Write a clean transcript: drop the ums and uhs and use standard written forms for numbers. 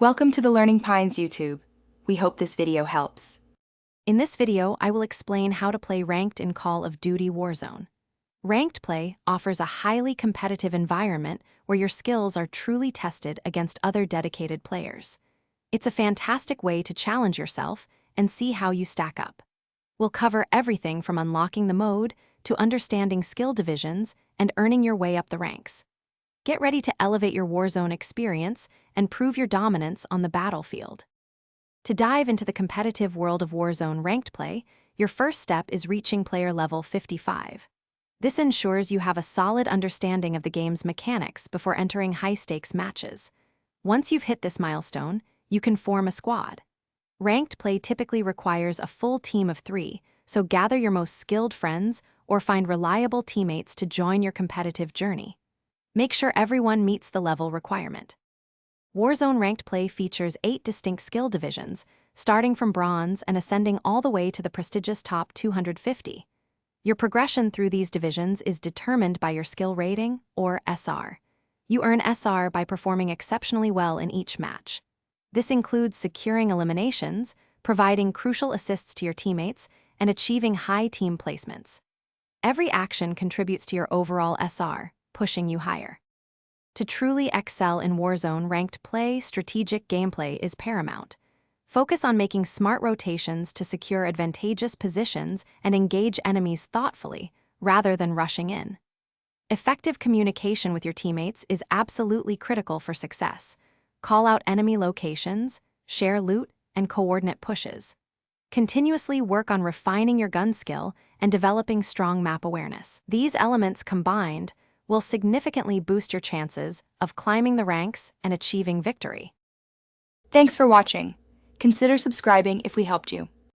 Welcome to the Learning Pines YouTube. We hope this video helps. In this video, I will explain how to play ranked in Call of Duty Warzone. Ranked play offers a highly competitive environment where your skills are truly tested against other dedicated players. It's a fantastic way to challenge yourself and see how you stack up. We'll cover everything from unlocking the mode to understanding skill divisions and earning your way up the ranks. Get ready to elevate your Warzone experience and prove your dominance on the battlefield. To dive into the competitive world of Warzone ranked play, your first step is reaching player level 55. This ensures you have a solid understanding of the game's mechanics before entering high-stakes matches. Once you've hit this milestone, you can form a squad. Ranked play typically requires a full team of 3, so gather your most skilled friends or find reliable teammates to join your competitive journey. Make sure everyone meets the level requirement. Warzone ranked play features 8 distinct skill divisions, starting from bronze and ascending all the way to the prestigious top 250. Your progression through these divisions is determined by your skill rating, or SR. You earn SR by performing exceptionally well in each match. This includes securing eliminations, providing crucial assists to your teammates, and achieving high team placements. Every action contributes to your overall SR, pushing you higher. To truly excel in Warzone ranked play, strategic gameplay is paramount. Focus on making smart rotations to secure advantageous positions and engage enemies thoughtfully, rather than rushing in. Effective communication with your teammates is absolutely critical for success. Call out enemy locations, share loot, and coordinate pushes. Continuously work on refining your gun skill and developing strong map awareness. These elements combined will significantly boost your chances of climbing the ranks and achieving victory. Thanks for watching. Consider subscribing if we helped you.